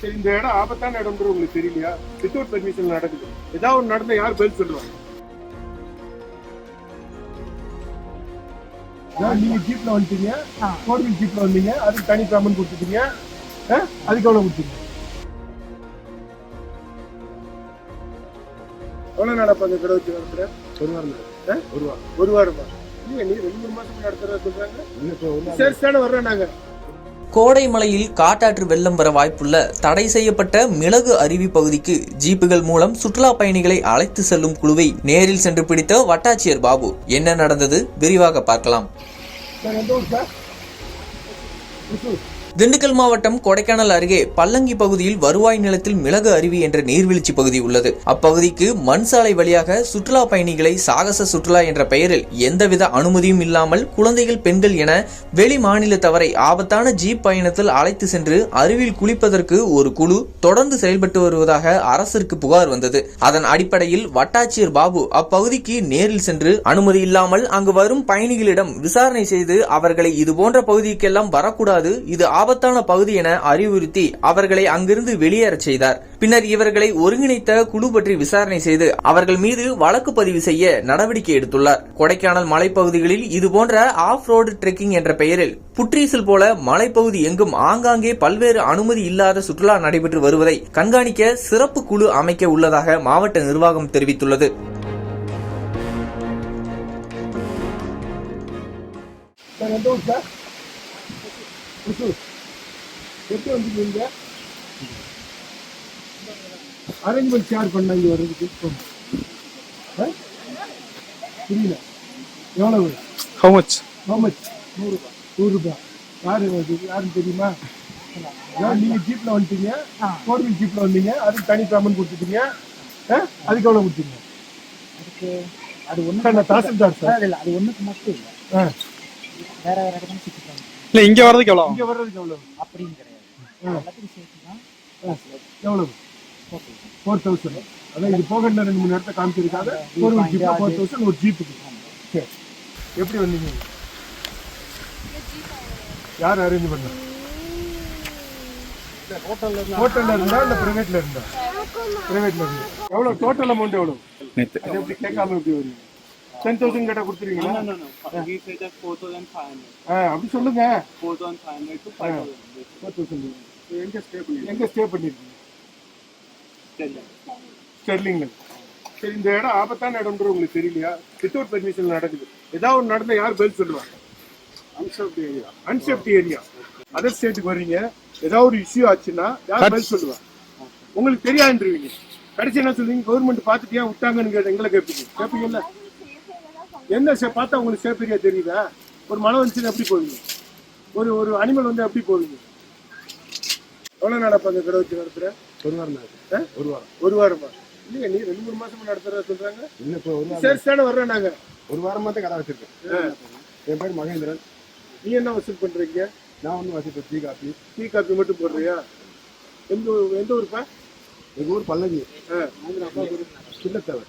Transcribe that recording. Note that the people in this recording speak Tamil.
சரி, இந்த இடம் ஆபத்தான இடம்ன்றது உங்களுக்கு தெரியலையா? வித்தவுட் பெர்மிஷன் நடக்குது. ஏதாவது ஒன்று நடந்தா யார் பதில் சொல்லுவாங்க? நீங்க ஜீப்ல வந்துட்டீங்க, 4 வீல் ஜீப்ல வந்தீங்க, அதுக்கு தனி பேமெண்ட் கொடுத்துட்டீங்க. அதுக்கு எவ்வளவு கொடுத்தீங்க? எவ்வளவு நடப்பாங்க கடை வச்சு நடத்துற? ஒரு வாரமா? இல்லையா, நீ 2-3 மாசம் நடத்துறதா சொல்றாங்க. சரி தானே வர்றோம் நாங்க. கோடை மழையில் காட்டாற்று வெள்ளம் வர வாய்ப்புள்ள தடை செய்யப்பட்ட மிளகு அருவி பகுதிக்கு ஜீப்புகள் மூலம் சுற்றுலா பயணிகளை அழைத்து செல்லும் குழுவை நேரில் சென்று பிடித்த வட்டாட்சியர் பாபு. என்ன நடந்தது விரிவாக பார்க்கலாம். திண்டுக்கல் மாவட்டம் கொடைக்கானல் அருகே பல்லங்கி பகுதியில் வருவாய் நிலத்தில் மிளகு அருவி என்ற நீர்வீழ்ச்சி பகுதி உள்ளது. அப்பகுதிக்கு மண் சாலை வழியாக சுற்றுலா பயணிகளை சாகச சுற்றுலா என்ற பெயரில் எந்தவித அனுமதியும் இல்லாமல் குழந்தைகள், பெண்கள் என வெளி மாநிலத்தவரை ஆபத்தான ஜீப் பயணத்தில் அழைத்து சென்று அருவியில் குளிப்பதற்கு ஒரு குழு தொடர்ந்து செயல்பட்டு வருவதாக அரசிற்கு புகார் வந்தது. அதன் அடிப்படையில் வட்டாட்சியர் பாபு அப்பகுதிக்கு நேரில் சென்று அனுமதி இல்லாமல் அங்கு வரும் பயணிகளிடம் விசாரணை செய்து அவர்களை இதுபோன்ற பகுதிக்கெல்லாம் வரக்கூடாது, இது ஆபத்தான பகுதி என அறிவுறுத்தி அவர்களை அங்கிருந்து வெளியேறச் செய்தார். பின்னர் இவர்களை ஒருங்கிணைத்த குழு பற்றி விசாரணை செய்து அவர்கள் மீது வழக்கு பதிவு செய்ய நடவடிக்கை எடுத்துள்ளார். கொடைக்கானல் மலைப்பகுதிகளில் இதுபோன்ற ஆஃப் ரோடு ட்ரெக்கிங் என்ற பெயரில் புற்றீசல் போல மலைப்பகுதி எங்கும் ஆங்காங்கே பல்வேறு அனுமதி இல்லாத சுற்றுலா நடைபெற்று வருவதை கண்காணிக்க சிறப்பு குழு அமைக்க உள்ளதாக மாவட்ட நிர்வாகம் தெரிவித்துள்ளது. எப்படி வந்துருக்கீங்க? அரேஞ்ச்மெண்ட் யார் பண்ண இங்க வர்றதுக்கு? புரியல. எவ்வளவு? How much? 100 ரூபாய். யாருன்னு தெரியுமா? நீங்க ஜீப்ல வந்துட்டீங்க, 4 வீல் ஜீப்ல வந்தீங்க, அதுக்கு தனி பேமெண்ட் கொடுத்துட்டீங்க. அதுக்கு எவ்வளவு கொடுத்தீங்க? அதுக்கு அது ஒண்ணு தாசில்தார் சார். இல்ல, அது ஒண்ணுக்கு மட்டும் இல்ல, வேற வேற இடத்துல சுத்திட்டாங்க. இல்ல, இங்க வர்றதுக்கு எவ்வளவு? இங்க வர்றதுக்கு எவ்வளவு? அப்படின்னு கிடையாது, எல்லாத்துக்கும் சேர்த்து தான். எவ்வளவு? 4000. அதான் இது போக 2-3 நேரத்தை காமிச்சிருக்காங்க. ஒரு ஜீப்ல 4000 ஒரு ஜீப்புக்கு. சரி, எப்படி வந்தீங்க? யார் அரேஞ்ச் பண்ணா? ஹோட்டல்ல இருந்தா இல்ல பிரைவேட்ல இருந்தா? பிரைவேட்ல இருந்தா. எவ்வளவு டோட்டல் அமௌண்ட் எவ்வளவு? எப்படி கேட்காம எப்படி வருவீங்க? 10,000 கேட்டா கொடுத்துருவீங்களா? அப்படி சொல்லுங்க. 4,500 to 5,000. 4,000. எங்க ஸ்டே பண்ணிருக்கீங்க? ஸ்டெர்லிங்ல. சரி, இந்த இடம் ஆபத்தான இடம்ன்றது உங்களுக்கு தெரியலையா? வித்தவுட் பெர்மிஷன் நடக்குது. ஏதாவது ஒன்று நடந்தா யார் பதில் சொல்லுவாங்க? Unsafety area. அதர் ஸ்டேட்டுக்கு வர்றீங்க, ஏதாவது ஒரு இஷ்யூ ஆச்சுன்னா யார் பதில் சொல்லுவாங்க? உங்களுக்கு தெரியாதுன்றீங்க. கடைசி என்ன சொல்லுவீங்க? கவர்மெண்ட் பார்த்துட்டு ஏன் விட்டாங்கன்னு எங்களை கேட்பீங்கல்ல. என்ன பார்த்தா உங்களுக்கு சேஃப் ஏரியா தெரியுதா? ஒரு மழை வந்துச்சுன்னா எப்படி போவீங்க? ஒரு அனிமல் வந்து எப்படி போவீங்க? எவ்வளவு நடப்பாங்க கடை வச்சு நடத்துற? ஒரு வாரமா? இல்லையா, நீ 2-3 மாசமா நடத்துறதா சொல்றாங்க. சரி தானே வர்றோம் நாங்க. ஒரு வாரமா தான் கடை வச்சிருக்கேன். என் பேர் மகேந்திரன். நீ என்ன வசூல் பண்றீங்க? நான் ஒன்றும் வசிப்பேன். டீ காப்பி மட்டும் போடுறியா? எந்த ஊருப்பா? எங்க ஊர் பல்லங்கி. அப்பா சின்ன தேவை.